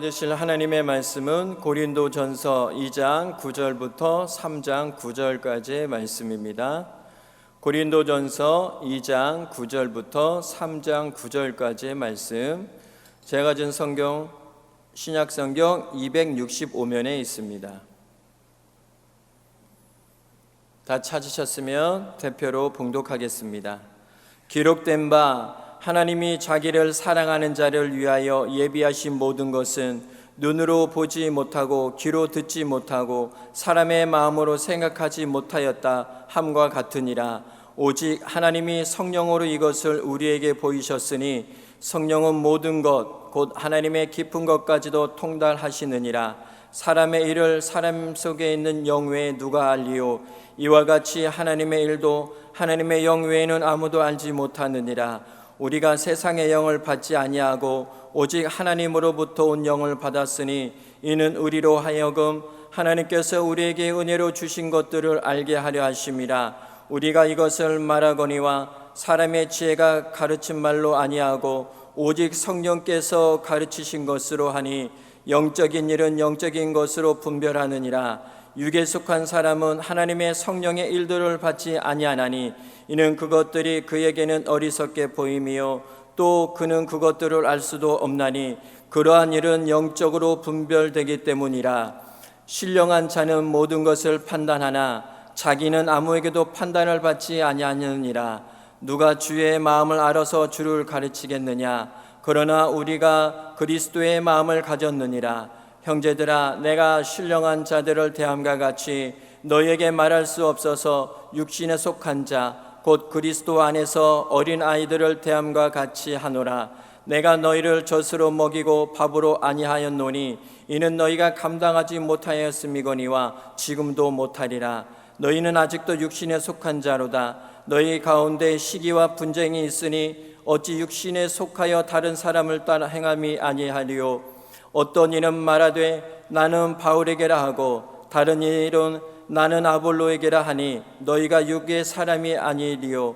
주실 하나님의 말씀은 고린도전서 2장 9절부터 3장 9절까지의 말씀입니다. 고린도전서 2장 9절부터 3장 9절까지의 말씀, 제가 준 성경 신약성경 265면에 있습니다. 다 찾으셨으면 대표로 봉독하겠습니다. 기록된 바 하나님이 자기를 사랑하는 자를 위하여 예비하신 모든 것은 눈으로 보지 못하고 귀로 듣지 못하고 사람의 마음으로 생각하지 못하였다 함과 같으니라. 오직 하나님이 성령으로 이것을 우리에게 보이셨으니 성령은 모든 것 곧 하나님의 깊은 것까지도 통달하시느니라. 사람의 일을 사람 속에 있는 영 외에 누가 알리요? 이와 같이 하나님의 일도 하나님의 영 외에는 아무도 알지 못하느니라. 우리가 세상의 영을 받지 아니하고 오직 하나님으로부터 온 영을 받았으니 이는 우리로 하여금 하나님께서 우리에게 은혜로 주신 것들을 알게 하려 하심이라. 우리가 이것을 말하거니와 사람의 지혜가 가르친 말로 아니하고 오직 성령께서 가르치신 것으로 하니 영적인 일은 영적인 것으로 분별하느니라. 육에 속한 사람은 하나님의 성령의 일들을 받지 아니하나니 이는 그것들이 그에게는 어리석게 보임이요 또 그는 그것들을 알 수도 없나니 그러한 일은 영적으로 분별되기 때문이라. 신령한 자는 모든 것을 판단하나 자기는 아무에게도 판단을 받지 아니하느니라. 누가 주의 마음을 알아서 주를 가르치겠느냐? 그러나 우리가 그리스도의 마음을 가졌느니라. 형제들아, 내가 신령한 자들을 대함과 같이 너희에게 말할 수 없어서 육신에 속한 자 곧 그리스도 안에서 어린 아이들을 대함과 같이 하노라. 내가 너희를 젖으로 먹이고 밥으로 아니하였노니 이는 너희가 감당하지 못하였음이거니와 지금도 못하리라. 너희는 아직도 육신에 속한 자로다. 너희 가운데 시기와 분쟁이 있으니 어찌 육신에 속하여 다른 사람을 따라 행함이 아니하리요? 어떤 이는 말하되 나는 바울에게라 하고 다른 이는 나는 아볼로에게라 하니 너희가 육의 사람이 아니리요.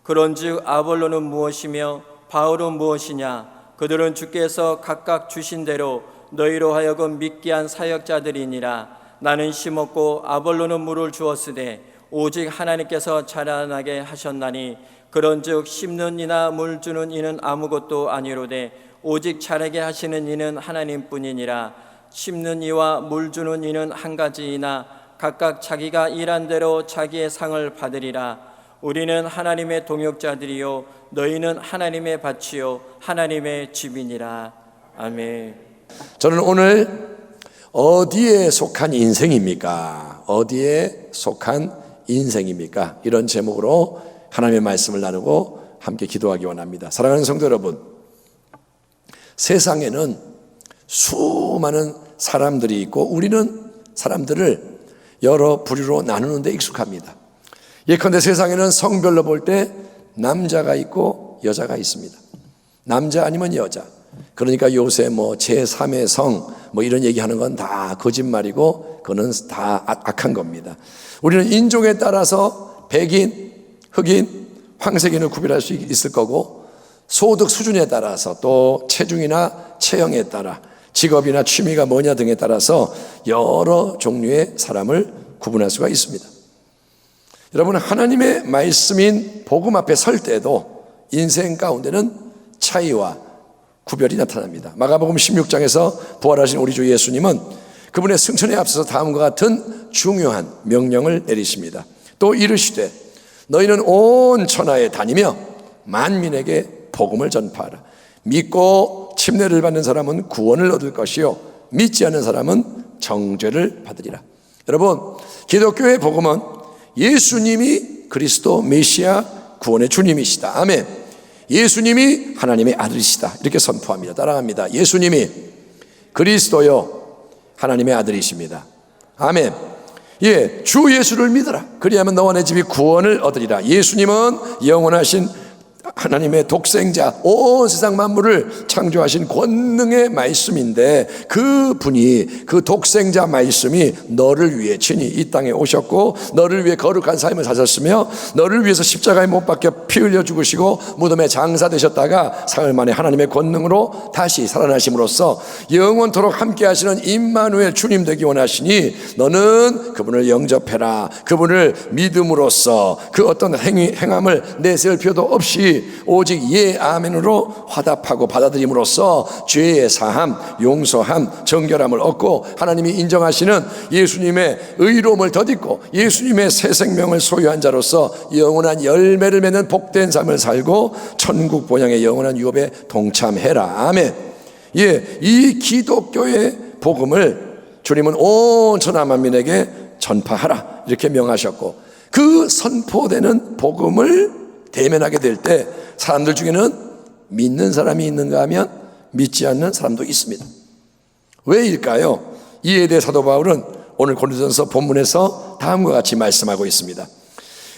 그런즉 아볼로는 무엇이며 바울은 무엇이냐? 그들은 주께서 각각 주신 대로 너희로 하여금 믿게 한 사역자들이니라. 나는 심었고 아볼로는 물을 주었으되 오직 하나님께서 자라나게 하셨나니 그런즉 심는 이나 물 주는 이는 아무것도 아니로되 오직 자라게 하시는 이는 하나님뿐이니라. 심는 이와 물 주는 이는 한 가지이나 각각 자기가 일한 대로 자기의 상을 받으리라. 우리는 하나님의 동역자들이요 너희는 하나님의 밭이요 하나님의 집이니라. 아멘. 저는 오늘 어디에 속한 인생입니까? 어디에 속한 인생입니까? 이런 제목으로 하나님의 말씀을 나누고 함께 기도하기 원합니다. 사랑하는 성도 여러분, 세상에는 수많은 사람들이 있고 우리는 사람들을 여러 부류로 나누는 데 익숙합니다. 예컨대 세상에는 성별로 볼 때 남자가 있고 여자가 있습니다. 남자 아니면 여자. 그러니까 요새 제3의 성 이런 얘기하는 건 다 거짓말이고 그거는 다 악한 겁니다. 우리는 인종에 따라서 백인, 흑인, 황색인을 구별할 수 있을 거고 소득 수준에 따라서 또 체중이나 체형에 따라 직업이나 취미가 뭐냐 등에 따라서 여러 종류의 사람을 구분할 수가 있습니다. 여러분, 하나님의 말씀인 복음 앞에 설 때도 인생 가운데는 차이와 구별이 나타납니다. 마가복음 16장에서 부활하신 우리 주 예수님은 그분의 승천에 앞서서 다음과 같은 중요한 명령을 내리십니다. 또 이르시되 너희는 온 천하에 다니며 만민에게 복음을 전파하라. 믿고 침례를 받는 사람은 구원을 얻을 것이요 믿지 않는 사람은 정죄를 받으리라. 여러분, 기독교의 복음은 예수님이 그리스도 메시아 구원의 주님이시다. 아멘. 예수님이 하나님의 아들이시다. 이렇게 선포합니다. 따라갑니다. 예수님이 그리스도요 하나님의 아들이십니다. 아멘. 주 예수를 믿어라. 그리하면 너와 내 집이 구원을 얻으리라. 예수님은 영원하신 하나님의 독생자, 온 세상 만물을 창조하신 권능의 말씀인데, 그 분이, 그 독생자 말씀이 너를 위해 친히 이 땅에 오셨고 너를 위해 거룩한 삶을 사셨으며 너를 위해서 십자가에 못 박혀 피 흘려 죽으시고 무덤에 장사되셨다가 사흘 만에 하나님의 권능으로 다시 살아나심으로써 영원토록 함께 하시는 임마누엘 주님 되기 원하시니 너는 그분을 영접해라. 그분을 믿음으로써 그 어떤 행함을 내세울 필요도 없이 오직 예 아멘으로 화답하고 받아들임으로써 죄의 사함, 용서함, 정결함을 얻고 하나님이 인정하시는 예수님의 의로움을 덧입고 예수님의 새 생명을 소유한 자로서 영원한 열매를 맺는 복된 삶을 살고 천국 본향의 영원한 유업에 동참해라. 아멘. 예, 이 기독교의 복음을 주님은 온 천하 만민에게 전파하라 이렇게 명하셨고, 그 선포되는 복음을 대면하게 될 때 사람들 중에는 믿는 사람이 있는가 하면 믿지 않는 사람도 있습니다. 왜일까요? 이에 대해 사도 바울은 오늘 고린도전서 본문에서 다음과 같이 말씀하고 있습니다.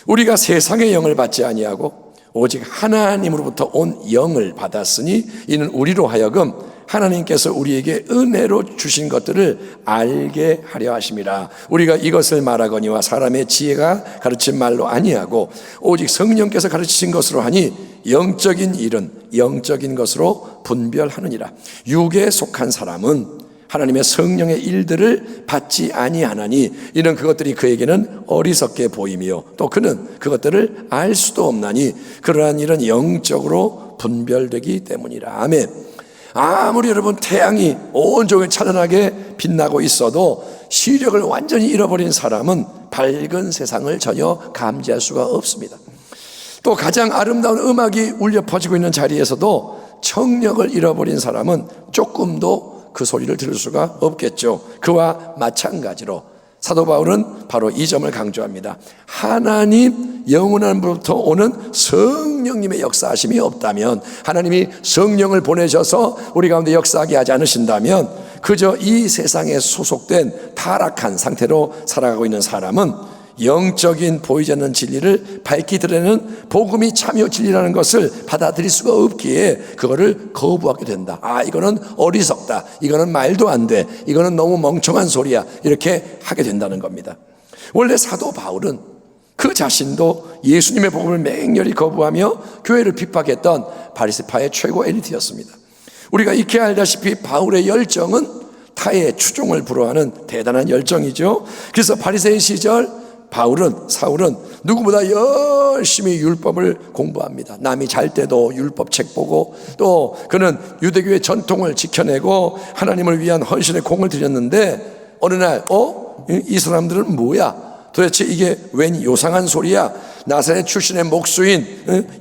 우리가 세상의 영을 받지 아니하고 오직 하나님으로부터 온 영을 받았으니 이는 우리로 하여금 하나님께서 우리에게 은혜로 주신 것들을 알게 하려 하심이라. 우리가 이것을 말하거니와 사람의 지혜가 가르친 말로 아니하고 오직 성령께서 가르치신 것으로 하니 영적인 일은 영적인 것으로 분별하느니라. 육에 속한 사람은 하나님의 성령의 일들을 받지 아니하나니 이는 그것들이 그에게는 어리석게 보이며 또 그는 그것들을 알 수도 없나니 그러한 일은 영적으로 분별되기 때문이라. 아멘. 아무리 여러분 태양이 온종일 찬란하게 빛나고 있어도 시력을 완전히 잃어버린 사람은 밝은 세상을 전혀 감지할 수가 없습니다. 또 가장 아름다운 음악이 울려 퍼지고 있는 자리에서도 청력을 잃어버린 사람은 조금도 그 소리를 들을 수가 없겠죠. 그와 마찬가지로 사도 바울은 바로 이 점을 강조합니다. 하나님 영원한 분부터 오는 성령님의 역사하심이 없다면, 하나님이 성령을 보내셔서 우리 가운데 역사하게 하지 않으신다면 그저 이 세상에 소속된 타락한 상태로 살아가고 있는 사람은 영적인 보이지 않는 진리를 밝히 드러내는 복음이 참여 진리라는 것을 받아들일 수가 없기에 그거를 거부하게 된다. 아, 이거는 어리석다, 이거는 말도 안 돼, 이거는 너무 멍청한 소리야, 이렇게 하게 된다는 겁니다. 원래 사도 바울은 그 자신도 예수님의 복음을 맹렬히 거부하며 교회를 핍박했던 바리새파의 최고 엘리트였습니다. 우리가 익히 알다시피 바울의 열정은 타의 추종을 불허하는 대단한 열정이죠. 그래서 바리새인 시절 사울은 누구보다 열심히 율법을 공부합니다. 남이 잘 때도 율법책 보고, 또 그는 유대교의 전통을 지켜내고 하나님을 위한 헌신의 공을 들였는데 어느 날 이 사람들은 뭐야? 도대체 이게 웬 요상한 소리야? 나사렛 출신의 목수인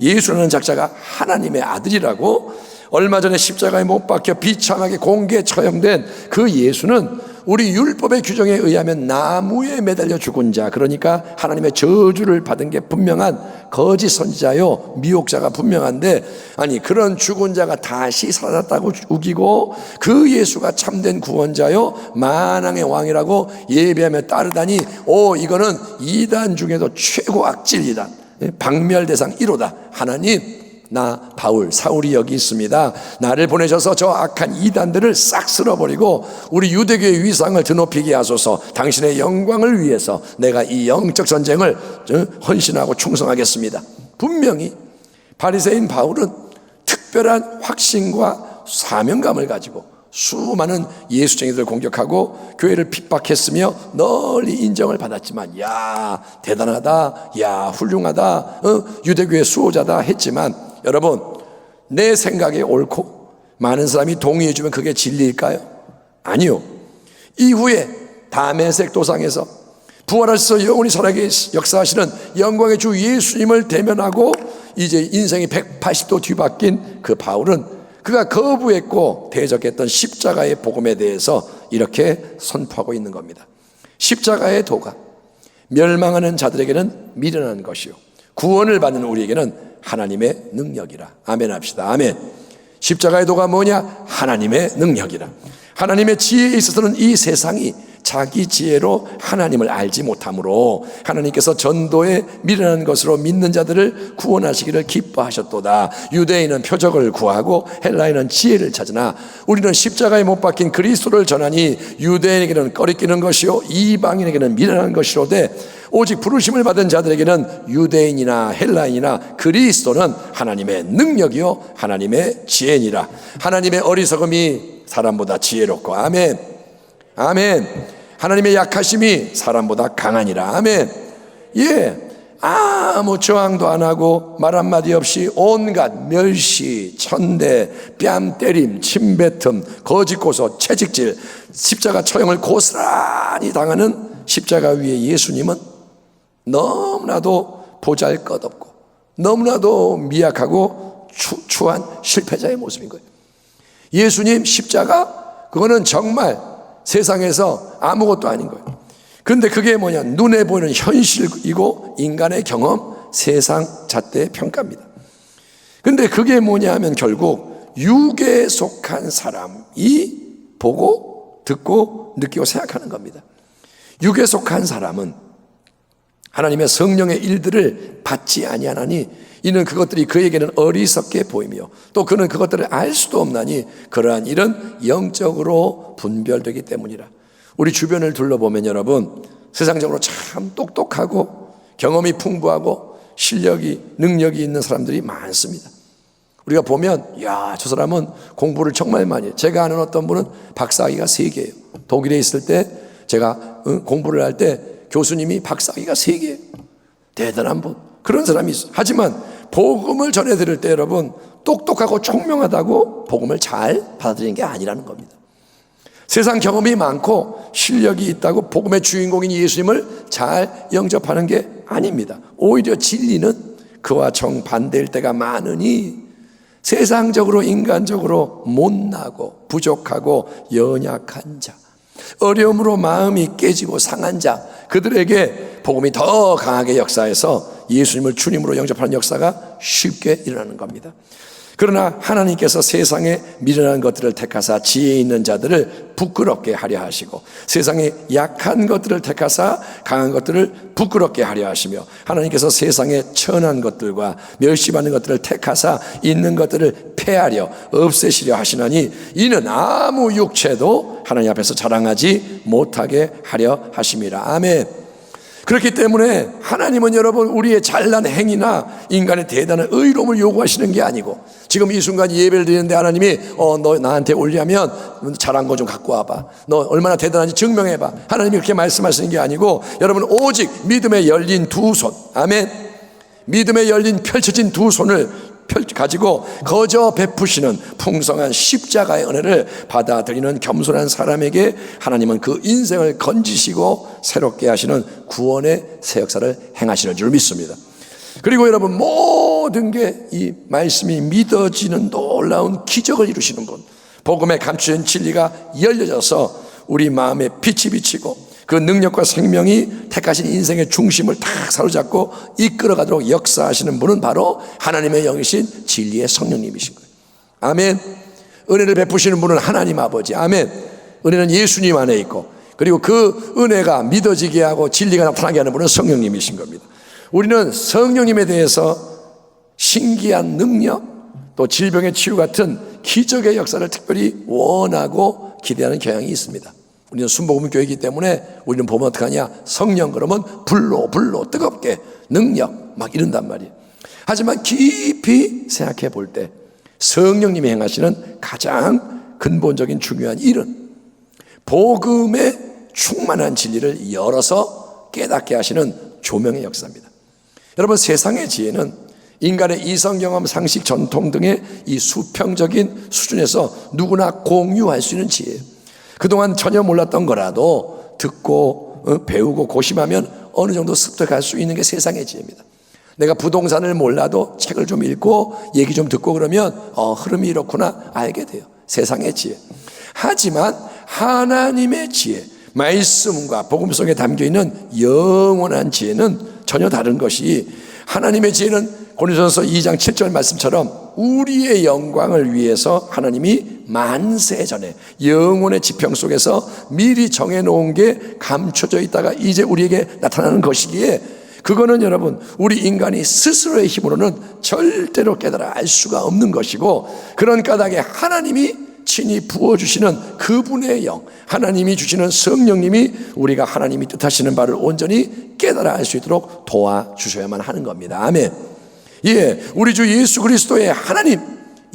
예수라는 작자가 하나님의 아들이라고? 얼마 전에 십자가에 못 박혀 비참하게 공개 처형된 그 예수는 우리 율법의 규정에 의하면 나무에 매달려 죽은 자, 그러니까 하나님의 저주를 받은 게 분명한 거짓 선지자요, 미혹자가 분명한데, 아니 그런 죽은 자가 다시 살아났다고 우기고 그 예수가 참된 구원자요 만왕의 왕이라고 예배하며 따르다니, 이거는 이단 중에도 최고 악질 이단, 박멸 대상 1호다. 하나님, 나 바울 사울이 여기 있습니다. 나를 보내셔서 저 악한 이단들을 싹 쓸어버리고 우리 유대교의 위상을 드높이게 하소서. 당신의 영광을 위해서 내가 이 영적 전쟁을 헌신하고 충성하겠습니다. 분명히 바리새인 바울은 특별한 확신과 사명감을 가지고 수많은 예수쟁이들을 공격하고 교회를 핍박했으며 널리 인정을 받았지만, 야 대단하다, 야 훌륭하다, 유대교의 수호자다 했지만, 여러분, 내 생각이 옳고 많은 사람이 동의해주면 그게 진리일까요? 아니요. 이후에 다메섹 도상에서 부활하셔서 영원히 살아계 역사하시는 영광의 주 예수님을 대면하고 이제 인생이 180도 뒤바뀐 그 바울은 그가 거부했고 대적했던 십자가의 복음에 대해서 이렇게 선포하고 있는 겁니다. 십자가의 도가 멸망하는 자들에게는 미련한 것이요 구원을 받는 우리에게는 하나님의 능력이라. 아멘 합시다. 아멘. 십자가의 도가 뭐냐? 하나님의 능력이라. 하나님의 지혜에 있어서는 이 세상이 자기 지혜로 하나님을 알지 못하므로 하나님께서 전도에 미련한 것으로 믿는 자들을 구원하시기를 기뻐하셨도다. 유대인은 표적을 구하고 헬라인은 지혜를 찾으나 우리는 십자가에 못 박힌 그리스도를 전하니 유대인에게는 꺼리끼는 것이요 이방인에게는 미련한 것이로되 오직 부르심을 받은 자들에게는 유대인이나 헬라인이나 그리스도는 하나님의 능력이요 하나님의 지혜니라. 하나님의 어리석음이 사람보다 지혜롭고 아멘 아멘. 하나님의 약하심이 사람보다 강하니라. 아멘. 예, 아무 저항도 안 하고 말 한마디 없이 온갖 멸시, 천대, 뺨 때림, 침뱉음, 거짓 고소, 채찍질, 십자가 처형을 고스란히 당하는 십자가 위에 예수님은 너무나도 보잘것없고 너무나도 미약하고 추한 실패자의 모습인 거예요. 예수님 십자가, 그거는 정말 세상에서 아무것도 아닌 거예요. 그런데 그게 뭐냐, 눈에 보이는 현실이고 인간의 경험, 세상 잣대의 평가입니다. 그런데 그게 뭐냐 하면 결국 육에 속한 사람이 보고 듣고 느끼고 생각하는 겁니다. 육에 속한 사람은 하나님의 성령의 일들을 받지 아니하나니 이는 그것들이 그에게는 어리석게 보이며 또 그는 그것들을 알 수도 없나니 그러한 일은 영적으로 분별되기 때문이라. 우리 주변을 둘러보면 여러분, 세상적으로 참 똑똑하고 경험이 풍부하고 실력이 능력이 있는 사람들이 많습니다. 우리가 보면 야, 저 사람은 공부를 정말 많이 해요. 제가 아는 어떤 분은 박사학위가 3개예요 독일에 있을 때 제가 공부를 할 때 교수님이 박사학위가 3개예요 대단한 분, 그런 사람이 있어요. 하지만 복음을 전해드릴 때 여러분, 똑똑하고 총명하다고 복음을 잘 받아들이는 게 아니라는 겁니다. 세상 경험이 많고 실력이 있다고 복음의 주인공인 예수님을 잘 영접하는 게 아닙니다. 오히려 진리는 그와 정반대일 때가 많으니 세상적으로 인간적으로 못나고 부족하고 연약한 자, 어려움으로 마음이 깨지고 상한 자, 그들에게 복음이 더 강하게 역사해서 예수님을 주님으로 영접하는 역사가 쉽게 일어나는 겁니다. 그러나 하나님께서 세상에 미련한 것들을 택하사 지혜 있는 자들을 부끄럽게 하려 하시고 세상에 약한 것들을 택하사 강한 것들을 부끄럽게 하려 하시며 하나님께서 세상에 천한 것들과 멸시받는 것들을 택하사 있는 것들을 폐하려 없애시려 하시나니 이는 아무 육체도 하나님 앞에서 자랑하지 못하게 하려 하심이라. 아멘. 그렇기 때문에 하나님은 여러분 우리의 잘난 행위나 인간의 대단한 의로움을 요구하시는 게 아니고, 지금 이 순간 예배를 드리는데 하나님이 너 나한테 올려면 잘한 거 좀 갖고 와봐, 너 얼마나 대단한지 증명해봐, 하나님이 그렇게 말씀하시는 게 아니고, 여러분 오직 믿음에 열린 두 손, 아멘, 믿음에 열린 펼쳐진 두 손을 가지고 거저 베푸시는 풍성한 십자가의 은혜를 받아들이는 겸손한 사람에게 하나님은 그 인생을 건지시고 새롭게 하시는 구원의 새 역사를 행하시는 줄 믿습니다. 그리고 여러분, 모든 게 이 말씀이 믿어지는 놀라운 기적을 이루시는 분, 복음에 감추진 진리가 열려져서 우리 마음에 빛이 비치고 그 능력과 생명이 택하신 인생의 중심을 탁 사로잡고 이끌어가도록 역사하시는 분은 바로 하나님의 영이신 진리의 성령님이신 거예요. 아멘. 은혜를 베푸시는 분은 하나님 아버지, 아멘. 은혜는 예수님 안에 있고, 그리고 그 은혜가 믿어지게 하고 진리가 나타나게 하는 분은 성령님이신 겁니다. 우리는 성령님에 대해서 신기한 능력, 또 질병의 치유 같은 기적의 역사를 특별히 원하고 기대하는 경향이 있습니다. 우리는 순복음 교회이기 때문에 우리는 보면 어떡하냐, 성령 그러면 불로 뜨겁게 능력 막 이런단 말이에요. 하지만 깊이 생각해 볼 때 성령님이 행하시는 가장 근본적인 중요한 일은 복음의 충만한 진리를 열어서 깨닫게 하시는 조명의 역사입니다. 여러분, 세상의 지혜는 인간의 이성 경험, 상식, 전통 등의 이 수평적인 수준에서 누구나 공유할 수 있는 지혜예요. 그동안 전혀 몰랐던 거라도 듣고 배우고 고심하면 어느 정도 습득할 수 있는 게 세상의 지혜입니다. 내가 부동산을 몰라도 책을 좀 읽고 얘기 좀 듣고 그러면 흐름이 이렇구나 알게 돼요. 세상의 지혜. 하지만 하나님의 지혜, 말씀과 복음 속에 담겨있는 영원한 지혜는 전혀 다른 것이, 하나님의 지혜는 고린도전서 2장 7절 말씀처럼 우리의 영광을 위해서 하나님이 만세 전에 영혼의 지평 속에서 미리 정해놓은 게 감춰져 있다가 이제 우리에게 나타나는 것이기에, 그거는 여러분 우리 인간이 스스로의 힘으로는 절대로 깨달아 알 수가 없는 것이고, 그런 까닭에 하나님이 친히 부어주시는 그분의 영, 하나님이 주시는 성령님이 우리가 하나님이 뜻하시는 바를 온전히 깨달아 알 수 있도록 도와주셔야만 하는 겁니다. 아멘. 예, 우리 주 예수 그리스도의 하나님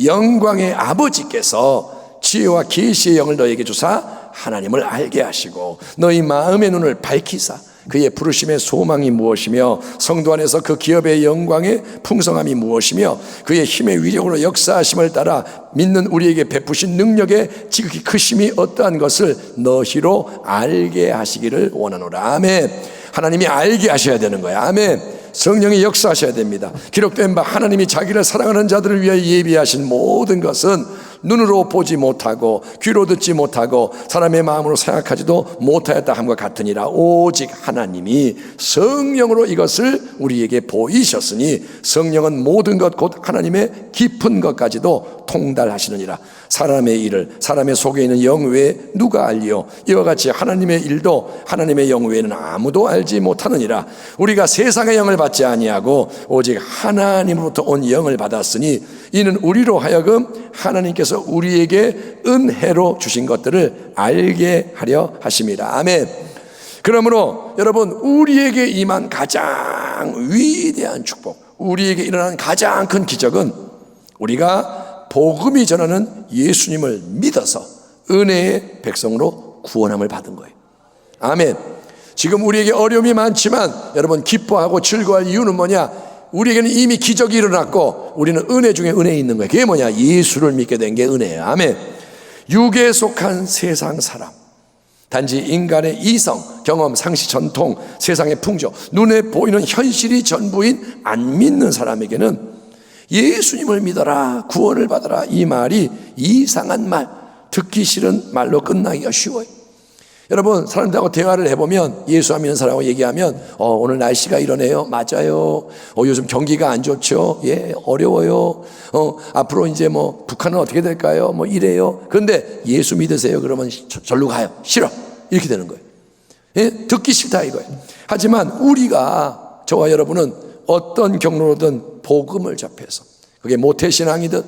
영광의 아버지께서 지혜와 계시의 영을 너에게 주사 하나님을 알게 하시고 너희 마음의 눈을 밝히사 그의 부르심의 소망이 무엇이며 성도 안에서 그 기업의 영광의 풍성함이 무엇이며 그의 힘의 위력으로 역사하심을 따라 믿는 우리에게 베푸신 능력의 지극히 크심이 어떠한 것을 너희로 알게 하시기를 원하노라. 아멘. 하나님이 알게 하셔야 되는 거야. 아멘. 성령이 역사하셔야 됩니다. 기록된 바 하나님이 자기를 사랑하는 자들을 위하여 예비하신 모든 것은 눈으로 보지 못하고 귀로 듣지 못하고 사람의 마음으로 생각하지도 못하였다 함과 같으니라. 오직 하나님이 성령으로 이것을 우리에게 보이셨으니 성령은 모든 것 곧 하나님의 깊은 것까지도 통달하시느니라. 사람의 일을 사람의 속에 있는 영 외에 누가 알리요? 이와 같이 하나님의 일도 하나님의 영 외에는 아무도 알지 못하느니라. 우리가 세상의 영을 받지 아니하고 오직 하나님으로부터 온 영을 받았으니 이는 우리로 하여금 하나님께서 우리에게 은혜로 주신 것들을 알게 하려 하심이라. 아멘. 그러므로 여러분, 우리에게 임한 가장 위대한 축복, 우리에게 일어난 가장 큰 기적은 우리가 복음이 전하는 예수님을 믿어서 은혜의 백성으로 구원함을 받은 거예요. 아멘. 지금 우리에게 어려움이 많지만 여러분 기뻐하고 즐거워할 이유는 뭐냐? 우리에게는 이미 기적이 일어났고 우리는 은혜 중에 은혜 있는 거예요. 그게 뭐냐? 예수를 믿게 된 게 은혜예요. 아멘. 육에 속한 세상 사람, 단지 인간의 이성, 경험, 상식, 전통, 세상의 풍조, 눈에 보이는 현실이 전부인 안 믿는 사람에게는 예수님을 믿어라, 구원을 받아라, 이 말이 이상한 말, 듣기 싫은 말로 끝나기가 쉬워요. 여러분, 사람들하고 대화를 해보면 예수 안 믿는 사람하고 얘기하면 오늘 날씨가 이러네요. 맞아요. 요즘 경기가 안 좋죠. 예, 어려워요. 앞으로 이제 뭐 북한은 어떻게 될까요? 뭐 이래요. 그런데 예수 믿으세요. 그러면 절로 가요. 싫어. 이렇게 되는 거예요. 예? 듣기 싫다 이거예요. 하지만 우리가, 저와 여러분은 어떤 경로로든 복음을 접해서, 그게 모태신앙이든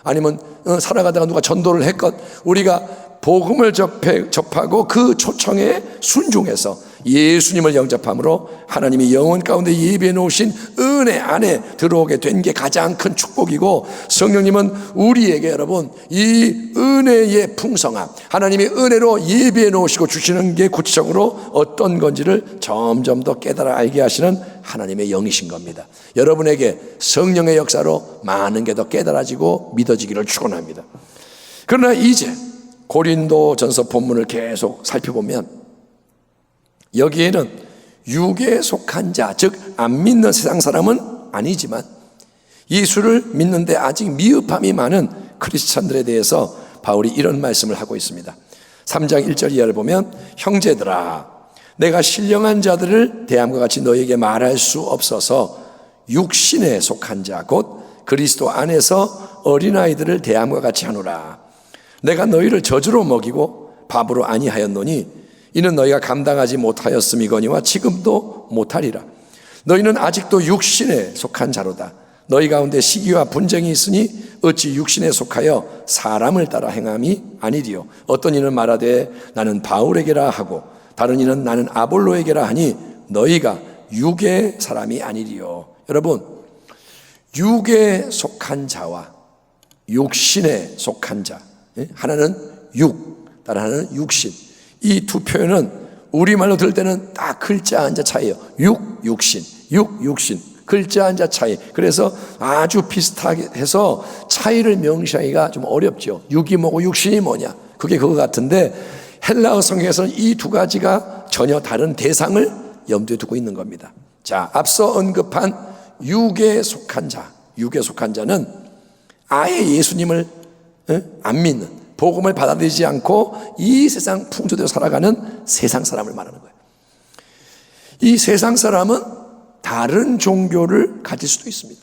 아니면 살아가다가 누가 전도를 했건, 우리가 복음을 접하고 그 초청에 순종해서 예수님을 영접함으로 하나님이 영혼 가운데 예비해 놓으신 은혜 안에 들어오게 된 게 가장 큰 축복이고, 성령님은 우리에게 여러분 이 은혜의 풍성함, 하나님이 은혜로 예비해 놓으시고 주시는 게 구체적으로 어떤 건지를 점점 더 깨달아 알게 하시는 하나님의 영이신 겁니다. 여러분에게 성령의 역사로 많은 게 더 깨달아지고 믿어지기를 축원합니다. 그러나 이제 고린도전서 본문을 계속 살펴보면 여기에는 육에 속한 자, 즉 안 믿는 세상 사람은 아니지만 예수를 믿는데 아직 미흡함이 많은 크리스찬들에 대해서 바울이 이런 말씀을 하고 있습니다. 3장 1절 이하를 보면, 형제들아, 내가 신령한 자들을 대함과 같이 너에게 말할 수 없어서 육신에 속한 자, 곧 그리스도 안에서 어린아이들을 대함과 같이 하노라. 내가 너희를 저주로 먹이고 밥으로 아니하였노니 이는 너희가 감당하지 못하였음이거니와 지금도 못하리라. 너희는 아직도 육신에 속한 자로다. 너희 가운데 시기와 분쟁이 있으니 어찌 육신에 속하여 사람을 따라 행함이 아니리요. 어떤 이는 말하되 나는 바울에게라 하고 다른 이는 나는 아볼로에게라 하니 너희가 육의 사람이 아니리요. 여러분, 육에 속한 자와 육신에 속한 자, 하나는 육, 다른 하나는 육신, 이 두 표현은 우리말로 들을 때는 딱 글자 한자 차이예요. 육신, 육신, 글자 한자 차이. 그래서 아주 비슷하게 해서 차이를 명시하기가 좀 어렵죠. 육이 뭐고 육신이 뭐냐, 그게 그거 같은데 헬라어 성경에서는 이 두 가지가 전혀 다른 대상을 염두에 두고 있는 겁니다. 자, 앞서 언급한 육에 속한 자, 육에 속한 자는 아예 예수님을 안 믿는, 복음을 받아들이지 않고 이 세상 풍조대로 살아가는 세상 사람을 말하는 거예요. 이 세상 사람은 다른 종교를 가질 수도 있습니다.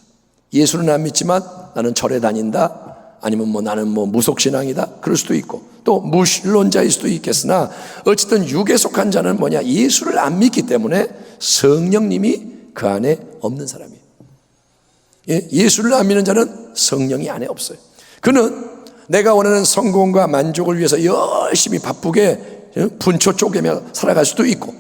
예수는 안 믿지만 나는 절에 다닌다, 아니면 뭐 나는 뭐 무속신앙이다 그럴 수도 있고 또 무신론자일 수도 있겠으나 어쨌든 육에 속한 자는 뭐냐? 예수를 안 믿기 때문에 성령님이 그 안에 없는 사람이에요. 예수를 안 믿는 자는 성령이 안에 없어요. 그는 내가 원하는 성공과 만족을 위해서 열심히 바쁘게 분초 쪼개며 살아갈 수도 있고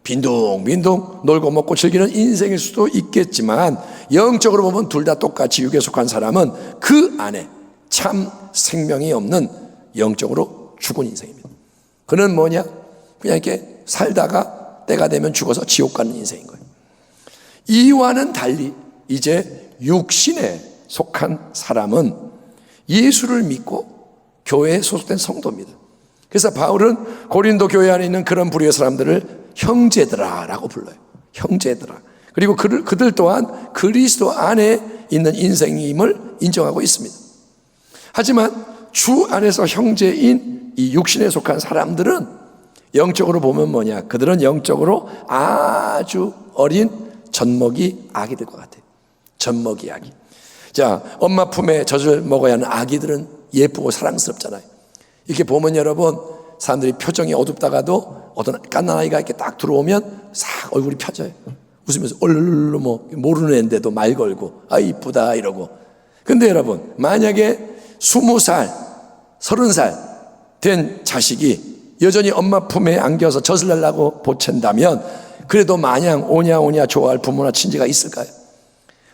빈둥빈둥 놀고 먹고 즐기는 인생일 수도 있겠지만 영적으로 보면 둘 다 똑같이 육에 속한 사람은 그 안에 참 생명이 없는 영적으로 죽은 인생입니다. 그는 뭐냐? 그냥 이렇게 살다가 때가 되면 죽어서 지옥 가는 인생인 거예요. 이와는 달리 이제 육신에 속한 사람은 예수를 믿고 교회에 소속된 성도입니다. 그래서 바울은 고린도 교회 안에 있는 그런 부류의 사람들을 형제들아라고 불러요. 형제들아. 그리고 그들 또한 그리스도 안에 있는 인생임을 인정하고 있습니다. 하지만 주 안에서 형제인 이 육신에 속한 사람들은 영적으로 보면 뭐냐? 그들은 영적으로 아주 어린 젖먹이 아기들 것 같아요. 젖먹이 아기. 자, 엄마 품에 젖을 먹어야 하는 아기들은 예쁘고 사랑스럽잖아요. 이렇게 보면 여러분, 사람들이 표정이 어둡다가도 어떤 갓난아이가 이렇게 딱 들어오면 싹 얼굴이 펴져요. 웃으면서 얼른 뭐 모르는 애인데도 말 걸고 아 이쁘다 이러고. 근데 여러분, 만약에 20살, 30살 된 자식이 여전히 엄마 품에 안겨서 젖을 달라고 보챈다면 그래도 마냥 오냐 좋아할 부모나 친지가 있을까요?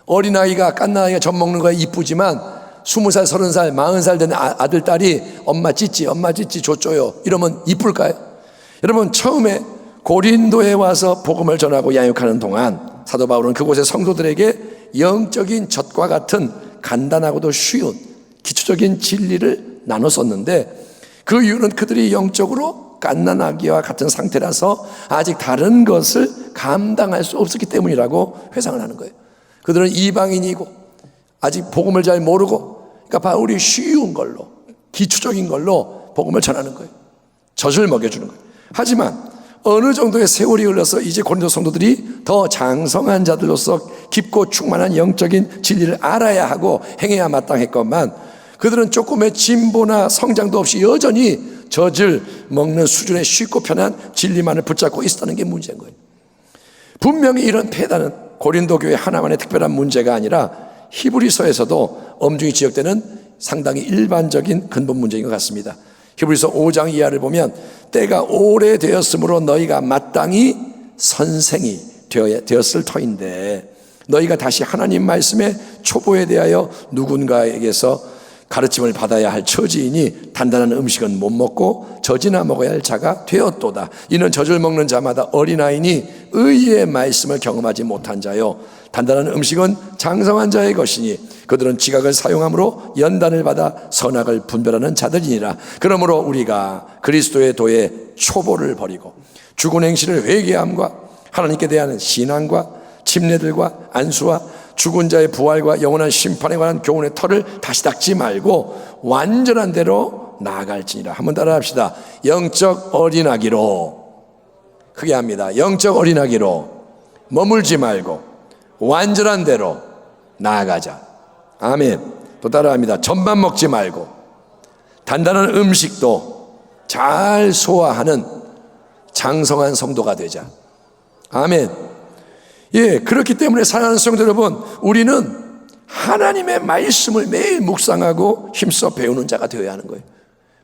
어린아이가 갓난아이가 젖 먹는 거야 이쁘지만 20살, 30살, 40살 된 아들, 딸이 엄마 찌찌 줘줘요 이러면 이쁠까요? 여러분, 처음에 고린도에 와서 복음을 전하고 양육하는 동안 사도 바울은 그곳의 성도들에게 영적인 젖과 같은 간단하고도 쉬운 기초적인 진리를 나눴었는데 그 이유는 그들이 영적으로 갓난아기와 같은 상태라서 아직 다른 것을 감당할 수 없었기 때문이라고 회상을 하는 거예요. 그들은 이방인이고 아직 복음을 잘 모르고, 그러니까 바울이 쉬운 걸로 기초적인 걸로 복음을 전하는 거예요. 젖을 먹여주는 거예요. 하지만 어느 정도의 세월이 흘러서 이제 고린도 성도들이 더 장성한 자들로서 깊고 충만한 영적인 진리를 알아야 하고 행해야 마땅했건만 그들은 조금의 진보나 성장도 없이 여전히 젖을 먹는 수준의 쉽고 편한 진리만을 붙잡고 있었다는 게 문제인 거예요. 분명히 이런 폐단은 고린도 교회 하나만의 특별한 문제가 아니라 히브리서에서도 엄중히 지적되는 상당히 일반적인 근본 문제인 것 같습니다. 히브리서 5장 이하를 보면 때가 오래되었으므로 너희가 마땅히 선생이 되었을 터인데 너희가 다시 하나님 말씀의 초보에 대하여 누군가에게서 가르침을 받아야 할 처지이니 단단한 음식은 못 먹고 젖이나 먹어야 할 자가 되었도다. 이는 젖을 먹는 자마다 어린아이니 의의 말씀을 경험하지 못한 자요 단단한 음식은 장성한 자의 것이니 그들은 지각을 사용함으로 연단을 받아 선악을 분별하는 자들이니라. 그러므로 우리가 그리스도의 도에 초보를 버리고 죽은 행실을 회개함과 하나님께 대한 신앙과 침례들과 안수와 죽은 자의 부활과 영원한 심판에 관한 교훈의 털을 다시 닦지 말고 완전한 대로 나아갈지니라. 한번 따라 합시다. 영적 어린아기로, 크게 합니다. 영적 어린아기로 머물지 말고 완전한 대로 나아가자. 아멘. 또 따라합니다. 젖만 먹지 말고 단단한 음식도 잘 소화하는 장성한 성도가 되자. 아멘. 예, 그렇기 때문에 사랑하는 성도 여러분, 우리는 하나님의 말씀을 매일 묵상하고 힘써 배우는 자가 되어야 하는 거예요.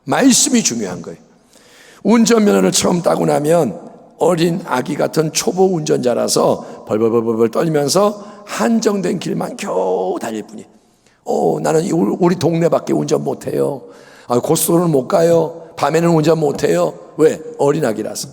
말씀이 중요한 거예요. 운전면허를 처음 따고 나면 어린 아기 같은 초보 운전자라서 벌벌벌벌 떨면서 한정된 길만 겨우 달릴 뿐이에요. 나는 우리 동네밖에 운전 못해요. 고속도로는 못 가요. 밤에는 운전 못해요. 왜? 어린 아기라서.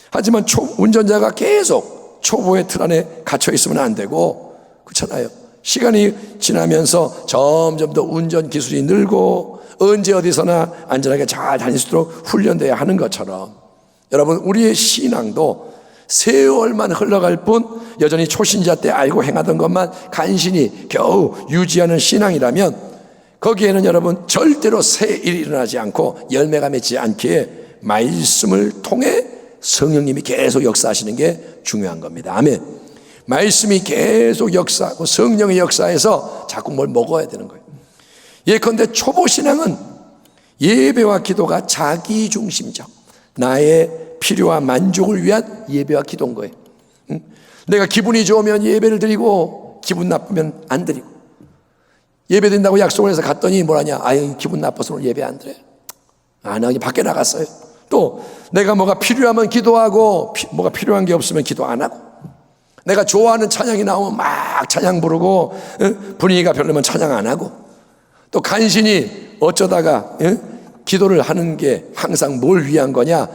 하지만 운전자가 계속 초보의 틀 안에 갇혀 있으면 안 되고, 그렇잖아요. 시간이 지나면서 점점 더 운전 기술이 늘고 언제 어디서나 안전하게 잘 다닐 수 있도록 훈련돼야 하는 것처럼 여러분, 우리의 신앙도 세월만 흘러갈 뿐 여전히 초신자 때 알고 행하던 것만 간신히 겨우 유지하는 신앙이라면 거기에는 여러분 절대로 새 일이 일어나지 않고 열매가 맺지 않기에 말씀을 통해 성령님이 계속 역사하시는 게 중요한 겁니다. 아멘. 말씀이 계속 역사하고 성령의 역사에서 자꾸 뭘 먹어야 되는 거예요. 예컨대 초보신앙은 예배와 기도가 자기중심적, 나의 필요와 만족을 위한 예배와 기도인 거예요. 내가 기분이 좋으면 예배를 드리고 기분 나쁘면 안 드리고, 예배 드린다고 약속을 해서 갔더니 뭐라냐, 아유 기분 나빠서 오늘 예배 안 드려요. 나 그냥 밖에 나갔어요. 또 내가 뭐가 필요하면 기도하고 뭐가 필요한 게 없으면 기도 안 하고, 내가 좋아하는 찬양이 나오면 막 찬양 부르고, 분위기가 별로면 찬양 안 하고, 또 간신히 어쩌다가 기도를 하는 게 항상 뭘 위한 거냐,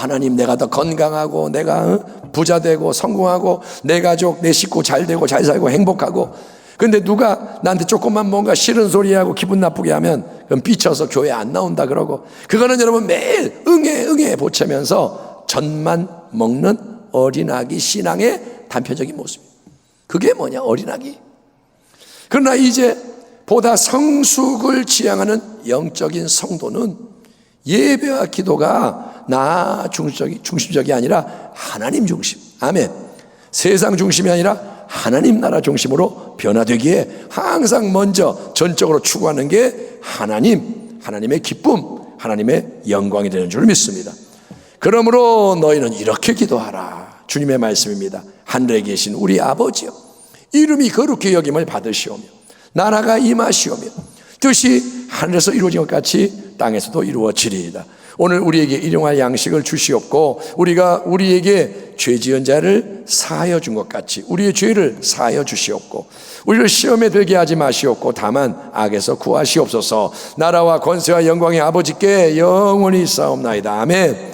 하나님 내가 더 건강하고 내가 부자 되고 성공하고 내 가족 내 식구 잘 되고 잘 살고 행복하고. 근데 누가 나한테 조금만 뭔가 싫은 소리 하고 기분 나쁘게 하면 그럼 삐쳐서 교회 안 나온다 그러고, 그거는 여러분 매일 응애 보채면서 젖만 먹는 어린아기 신앙의 단편적인 모습이에요. 그게 뭐냐, 어린아기. 그러나 이제 보다 성숙을 지향하는 영적인 성도는 예배와 기도가 나 중심적이 아니라 하나님 중심, 아멘, 세상 중심이 아니라 하나님 나라 중심으로 변화되기에 항상 먼저 전적으로 추구하는 게 하나님의 기쁨, 하나님의 영광이 되는 줄 믿습니다. 그러므로 너희는 이렇게 기도하라. 주님의 말씀입니다. 하늘에 계신 우리 아버지여, 이름이 거룩히 여김을 받으시오며 나라가 임하시오며 뜻이 하늘에서 이루어진 것 같이 땅에서도 이루어지리이다. 오늘 우리에게 일용할 양식을 주시옵고 우리가 우리에게 죄 지은 자를 사하여 준 것 같이 우리의 죄를 사하여 주시옵고 우리를 시험에 들게 하지 마시옵고 다만 악에서 구하시옵소서. 나라와 권세와 영광의 아버지께 영원히 있사옵나이다. 아멘.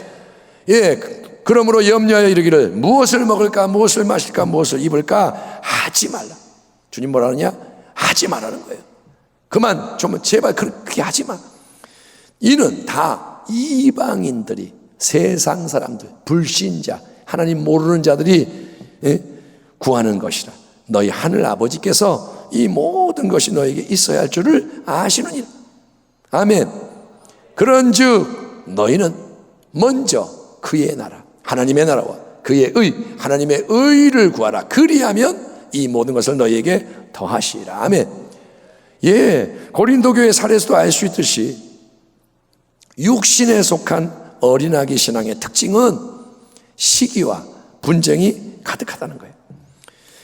예, 그러므로 염려하여 이르기를 무엇을 먹을까, 무엇을 마실까, 무엇을 입을까 하지 말라. 주님 뭐라 하느냐? 하지 말라는 거예요. 그만 좀 제발 그렇게 하지 마. 이는 다 이방인들이, 세상 사람들, 불신자, 하나님 모르는 자들이 구하는 것이라. 너희 하늘 아버지께서 이 모든 것이 너에게 있어야 할 줄을 아시느니라. 아멘. 그런즉 너희는 먼저 그의 나라, 하나님의 나라와 그의 하나님의 의를 구하라. 그리하면 이 모든 것을 너희에게 더하시리라. 아멘. 예, 고린도 교회 사례에서도 알 수 있듯이 육신에 속한 어린아기 신앙의 특징은 시기와 분쟁이 가득하다는 거예요.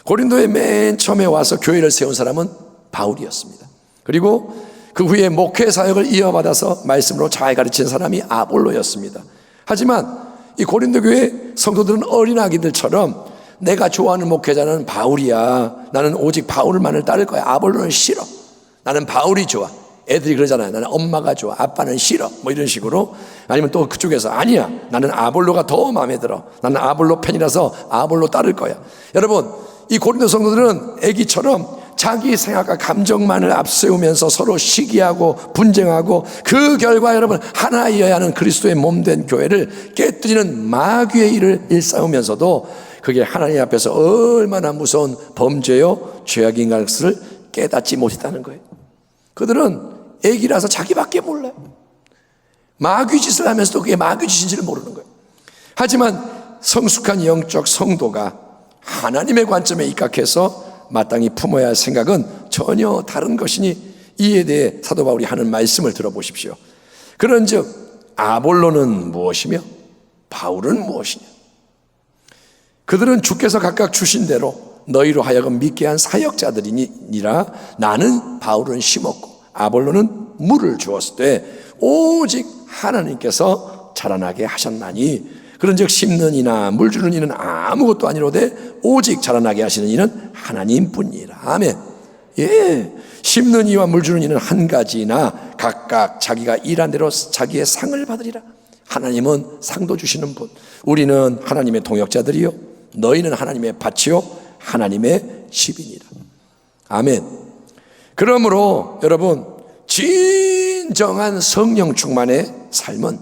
고린도에 맨 처음에 와서 교회를 세운 사람은 바울이었습니다. 그리고 그 후에 목회 사역을 이어받아서 말씀으로 잘 가르친 사람이 아볼로였습니다. 하지만 이 고린도 교회 성도들은 어린아기들처럼 내가 좋아하는 목회자는 바울이야, 나는 오직 바울만을 따를 거야, 아볼로는 싫어, 나는 바울이 좋아. 애들이 그러잖아요. 나는 엄마가 좋아, 아빠는 싫어, 뭐 이런 식으로. 아니면 또 그쪽에서 아니야, 나는 아볼로가 더 마음에 들어, 나는 아볼로 팬이라서 아볼로 따를 거야. 여러분, 이 고린도 성도들은 애기처럼 자기 생각과 감정만을 앞세우면서 서로 시기하고 분쟁하고, 그 결과 여러분 하나이어야 하는 그리스도의 몸된 교회를 깨뜨리는 마귀의 일을 일삼으면서도 그게 하나님 앞에서 얼마나 무서운 범죄요 죄악인 것을 깨닫지 못했다는 거예요. 그들은 애기라서 자기밖에 몰라요. 마귀 짓을 하면서도 그게 마귀 짓인지를 모르는 거예요. 하지만 성숙한 영적 성도가 하나님의 관점에 입각해서 마땅히 품어야 할 생각은 전혀 다른 것이니 이에 대해 사도 바울이 하는 말씀을 들어보십시오. 그런즉 아볼로는 무엇이며 바울은 무엇이냐? 그들은 주께서 각각 주신 대로 너희로 하여금 믿게 한 사역자들이니라. 나는 바울은 심었고 아볼로는 물을 주었을 때 오직 하나님께서 자라나게 하셨나니, 그런즉 심는 이나 물 주는 이는 아무것도 아니로되 오직 자라나게 하시는 이는 하나님뿐이라. 아멘. 예, 심는 이와 물 주는 이는 한 가지나 각각 자기가 일한 대로 자기의 상을 받으리라. 하나님은 상도 주시는 분, 우리는 하나님의 동역자들이요 너희는 하나님의 밭이요 하나님의 집이니라. 아멘. 그러므로 여러분, 진정한 성령 충만의 삶은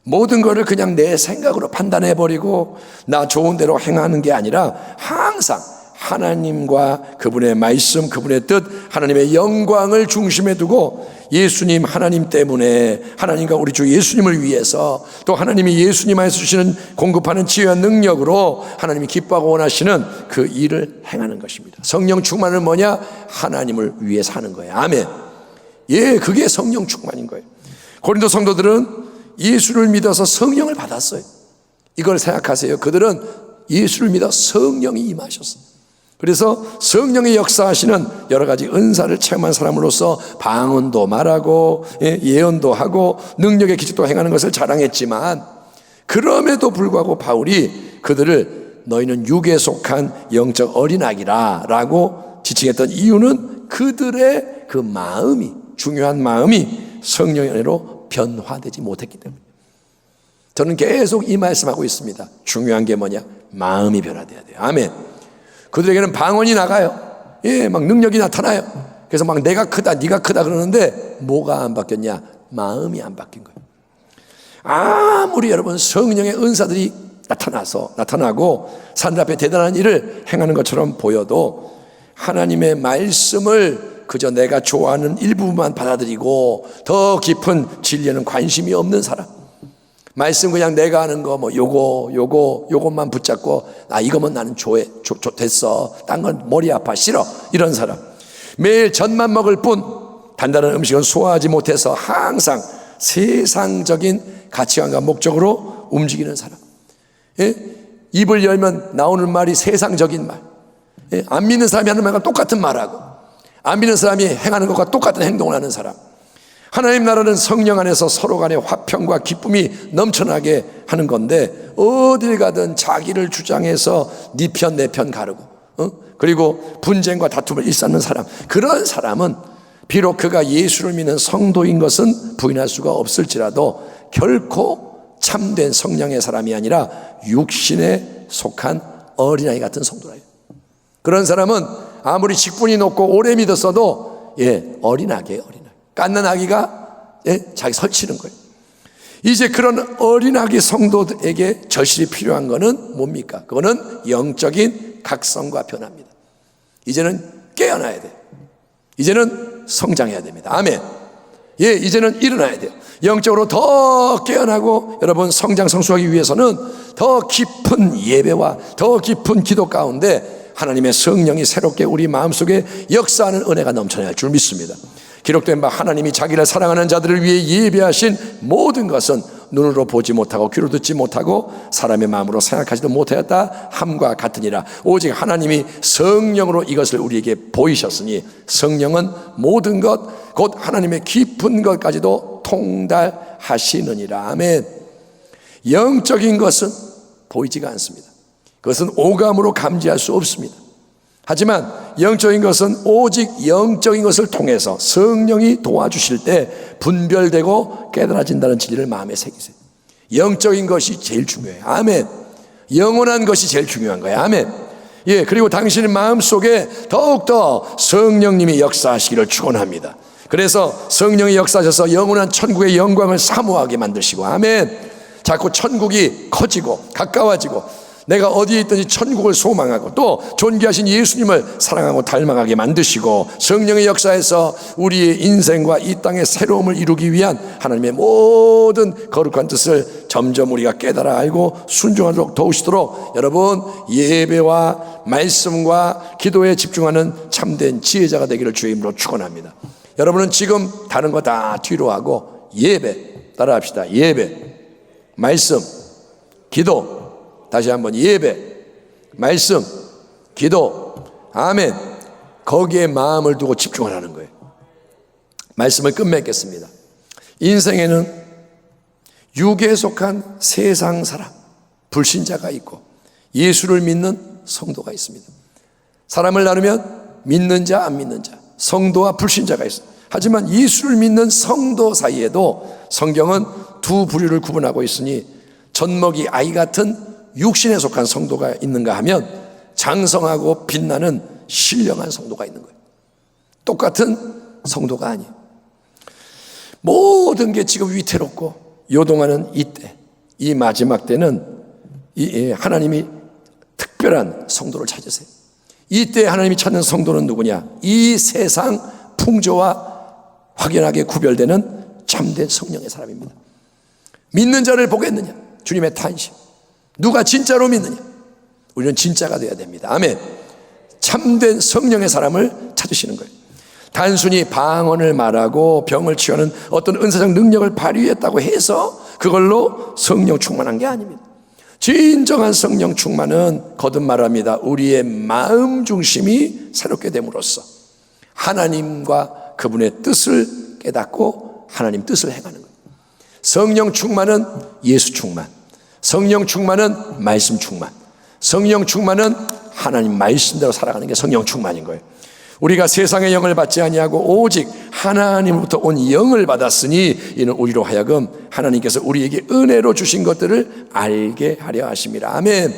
모든 것을 그냥 내 생각으로 판단해버리고 나 좋은 대로 행하는 게 아니라 항상 하나님과 그분의 말씀, 그분의 뜻, 하나님의 영광을 중심에 두고 예수님, 하나님 때문에, 하나님과 우리 주 예수님을 위해서, 또 하나님이 예수님 안에서 주시는 공급하는 지혜와 능력으로 하나님이 기뻐하고 원하시는 그 일을 행하는 것입니다. 성령 충만은 뭐냐? 하나님을 위해서 하는 거예요. 아멘. 그게 성령 충만인 거예요. 고린도 성도들은 예수를 믿어서 성령을 받았어요. 이걸 생각하세요. 그들은 예수를 믿어 성령이 임하셨어요. 그래서 성령의 역사하시는 여러 가지 은사를 체험한 사람으로서 방언도 말하고 예언도 하고 능력의 기적도 행하는 것을 자랑했지만, 그럼에도 불구하고 바울이 그들을 너희는 육에 속한 영적 어린아기라 라고 지칭했던 이유는 그들의 그 마음이, 중요한 마음이 성령의 은혜로 변화되지 못했기 때문에. 저는 계속 이 말씀하고 있습니다. 중요한 게 뭐냐? 마음이 변화돼야 돼요. 아멘. 그들에게는 방언이 나가요. 막 능력이 나타나요. 그래서 막 내가 크다, 네가 크다 그러는데 뭐가 안 바뀌었냐? 마음이 안 바뀐 거예요. 아무리 여러분 성령의 은사들이 나타나고 사람들 앞에 대단한 일을 행하는 것처럼 보여도 하나님의 말씀을 그저 내가 좋아하는 일부분만 받아들이고 더 깊은 진리에는 관심이 없는 사람, 말씀 그냥 내가 하는 거 뭐 요것만 붙잡고 이거면 나는 됐어, 딴 건 머리 아파, 싫어, 이런 사람, 매일 젖만 먹을 뿐 단단한 음식은 소화하지 못해서 항상 세상적인 가치관과 목적으로 움직이는 사람, 입을 열면 나오는 말이 세상적인 말, 안 믿는 사람이 하는 말과 똑같은 말하고 안 믿는 사람이 행하는 것과 똑같은 행동을 하는 사람. 하나님 나라는 성령 안에서 서로 간의 화평과 기쁨이 넘쳐나게 하는 건데, 어딜 가든 자기를 주장해서 네 편 내 편 가르고 그리고 분쟁과 다툼을 일삼는 사람, 그런 사람은 비록 그가 예수를 믿는 성도인 것은 부인할 수가 없을지라도 결코 참된 성령의 사람이 아니라 육신에 속한 어린아이 같은 성도라요. 그런 사람은 아무리 직분이 높고 오래 믿었어도 어린아기예요. 어린아기. 깐난 아기가 자기 설치는 거예요. 이제 그런 어린아기 성도에게 절실히 필요한 거는 뭡니까? 그거는 영적인 각성과 변화입니다. 이제는 깨어나야 돼요. 이제는 성장해야 됩니다. 아멘. 이제는 일어나야 돼요. 영적으로 더 깨어나고 여러분 성장 성숙하기 위해서는 더 깊은 예배와 더 깊은 기도 가운데 하나님의 성령이 새롭게 우리 마음속에 역사하는 은혜가 넘쳐나야 할 줄 믿습니다. 기록된 바 하나님이 자기를 사랑하는 자들을 위해 예비하신 모든 것은 눈으로 보지 못하고 귀로 듣지 못하고 사람의 마음으로 생각하지도 못하였다 함과 같으니라. 오직 하나님이 성령으로 이것을 우리에게 보이셨으니 성령은 모든 것 곧 하나님의 깊은 것까지도 통달하시느니라. 아멘. 영적인 것은 보이지가 않습니다. 그것은 오감으로 감지할 수 없습니다. 하지만 영적인 것은 오직 영적인 것을 통해서 성령이 도와주실 때 분별되고 깨달아진다는 진리를 마음에 새기세요. 영적인 것이 제일 중요해요. 아멘. 영원한 것이 제일 중요한 거예요. 아멘. 그리고 당신의 마음속에 더욱더 성령님이 역사하시기를 축원합니다. 그래서 성령이 역사하셔서 영원한 천국의 영광을 사모하게 만드시고, 아멘. 자꾸 천국이 커지고 가까워지고 내가 어디에 있든지 천국을 소망하고 또 존귀하신 예수님을 사랑하고 닮아가게 만드시고, 성령의 역사에서 우리의 인생과 이 땅의 새로움을 이루기 위한 하나님의 모든 거룩한 뜻을 점점 우리가 깨달아 알고 순종하도록 도우시도록 여러분 예배와 말씀과 기도에 집중하는 참된 지혜자가 되기를 주의 이름으로 축원합니다. 여러분은 지금 다른 거 다 뒤로 하고 예배 따라합시다. 예배, 말씀, 기도. 다시 한번 예배, 말씀, 기도. 아멘. 거기에 마음을 두고 집중하라는 거예요. 말씀을 끝맺겠습니다. 인생에는 육에 속한 세상 사람, 불신자가 있고 예수를 믿는 성도가 있습니다. 사람을 나누면 믿는 자, 안 믿는 자, 성도와 불신자가 있어요. 하지만 예수를 믿는 성도 사이에도 성경은 두 부류를 구분하고 있으니 젖먹이 아이 같은 육신에 속한 성도가 있는가 하면 장성하고 빛나는 신령한 성도가 있는 거예요. 똑같은 성도가 아니에요. 모든 게 지금 위태롭고 요동하는 이때, 이 마지막 때는 하나님이 특별한 성도를 찾으세요. 이때 하나님이 찾는 성도는 누구냐? 이 세상 풍조와 확연하게 구별되는 참된 성령의 사람입니다. 믿는 자를 보겠느냐? 주님의 탄식. 누가 진짜로 믿느냐? 우리는 진짜가 되어야 됩니다. 아멘. 참된 성령의 사람을 찾으시는 거예요. 단순히 방언을 말하고 병을 치유하는 어떤 은사적 능력을 발휘했다고 해서 그걸로 성령 충만한 게 아닙니다. 진정한 성령 충만은 거듭 말합니다. 우리의 마음 중심이 새롭게 됨으로써 하나님과 그분의 뜻을 깨닫고 하나님 뜻을 행하는 거예요. 성령 충만은 예수 충만, 성령 충만은 말씀 충만, 성령 충만은 하나님 말씀대로 살아가는 게 성령 충만인 거예요. 우리가 세상의 영을 받지 아니하고 오직 하나님으로부터 온 영을 받았으니 이는 우리로 하여금 하나님께서 우리에게 은혜로 주신 것들을 알게 하려 하심이라. 아멘.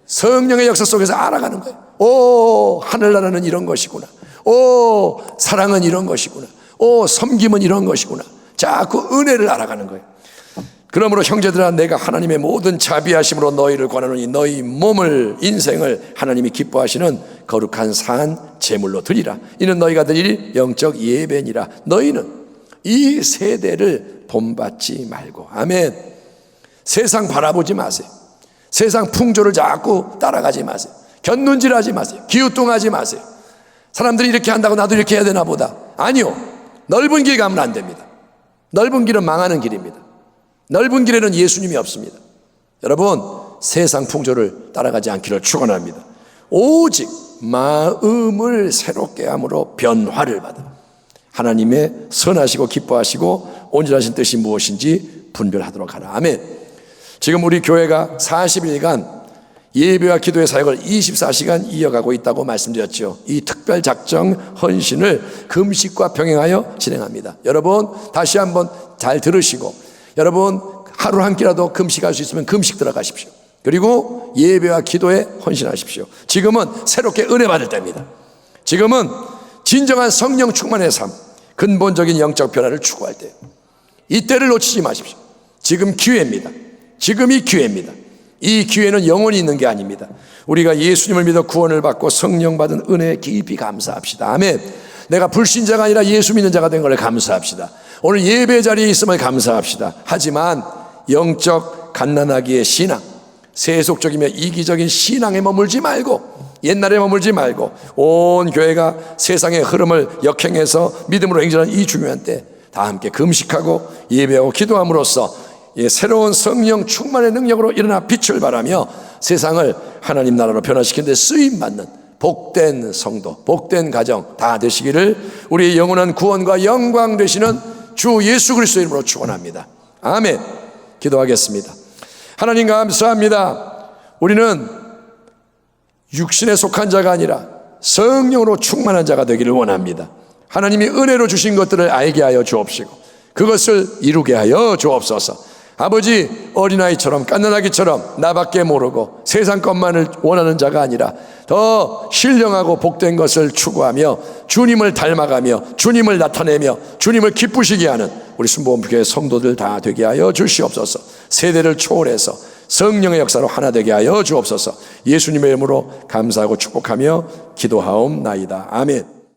성령의 역사 속에서 알아가는 거예요. 오, 하늘나라는 이런 것이구나. 오, 사랑은 이런 것이구나. 오, 섬김은 이런 것이구나. 자꾸 은혜를 알아가는 거예요. 그러므로 형제들아, 내가 하나님의 모든 자비하심으로 너희를 권하노니 너희 몸을, 인생을 하나님이 기뻐하시는 거룩한 산 제물로 드리라. 이는 너희가 드릴 영적 예배니라. 너희는 이 세대를 본받지 말고. 아멘. 세상 바라보지 마세요. 세상 풍조를 자꾸 따라가지 마세요. 곁눈질하지 마세요. 기우뚱하지 마세요. 사람들이 이렇게 한다고 나도 이렇게 해야 되나 보다. 아니요, 넓은 길 가면 안 됩니다. 넓은 길은 망하는 길입니다. 넓은 길에는 예수님이 없습니다. 여러분, 세상 풍조를 따라가지 않기를 축원합니다. 오직 마음을 새롭게 함으로 변화를 받아 하나님의 선하시고 기뻐하시고 온전하신 뜻이 무엇인지 분별하도록 하라. 아멘. 지금 우리 교회가 40일간 예배와 기도의 사역을 24시간 이어가고 있다고 말씀드렸죠. 이 특별 작정 헌신을 금식과 병행하여 진행합니다. 여러분, 다시 한번 잘 들으시고, 여러분 하루 한 끼라도 금식할 수 있으면 금식 들어가십시오. 그리고 예배와 기도에 헌신하십시오. 지금은 새롭게 은혜 받을 때입니다. 지금은 진정한 성령 충만의 삶, 근본적인 영적 변화를 추구할 때예요. 이때를 놓치지 마십시오. 지금 기회입니다. 지금이 기회입니다. 이 기회는 영원히 있는 게 아닙니다. 우리가 예수님을 믿어 구원을 받고 성령 받은 은혜에 깊이 감사합시다. 아멘. 내가 불신자가 아니라 예수 믿는 자가 된 걸 감사합시다. 오늘 예배 자리에 있음을 감사합시다. 하지만 영적 갓난아기의 신앙, 세속적이며 이기적인 신앙에 머물지 말고, 옛날에 머물지 말고 온 교회가 세상의 흐름을 역행해서 믿음으로 행진하는 이 중요한 때 다 함께 금식하고 예배하고 기도함으로써 새로운 성령 충만의 능력으로 일어나 빛을 발하며 세상을 하나님 나라로 변화시키는 데 쓰임받는 복된 성도, 복된 가정 다 되시기를 우리의 영원한 구원과 영광 되시는 주 예수 그리스도의 이름으로 축원합니다. 아멘. 기도하겠습니다. 하나님 감사합니다. 우리는 육신에 속한 자가 아니라 성령으로 충만한 자가 되기를 원합니다. 하나님이 은혜로 주신 것들을 알게 하여 주옵시고 그것을 이루게 하여 주옵소서. 아버지, 어린아이처럼 갓난아기처럼 나밖에 모르고 세상 것만을 원하는 자가 아니라 더 신령하고 복된 것을 추구하며 주님을 닮아가며 주님을 나타내며 주님을 기쁘시게 하는 우리 순복음교회 성도들 다 되게 하여 주시옵소서. 세대를 초월해서 성령의 역사로 하나 되게 하여 주옵소서. 예수님의 이름으로 감사하고 축복하며 기도하옵나이다. 아멘.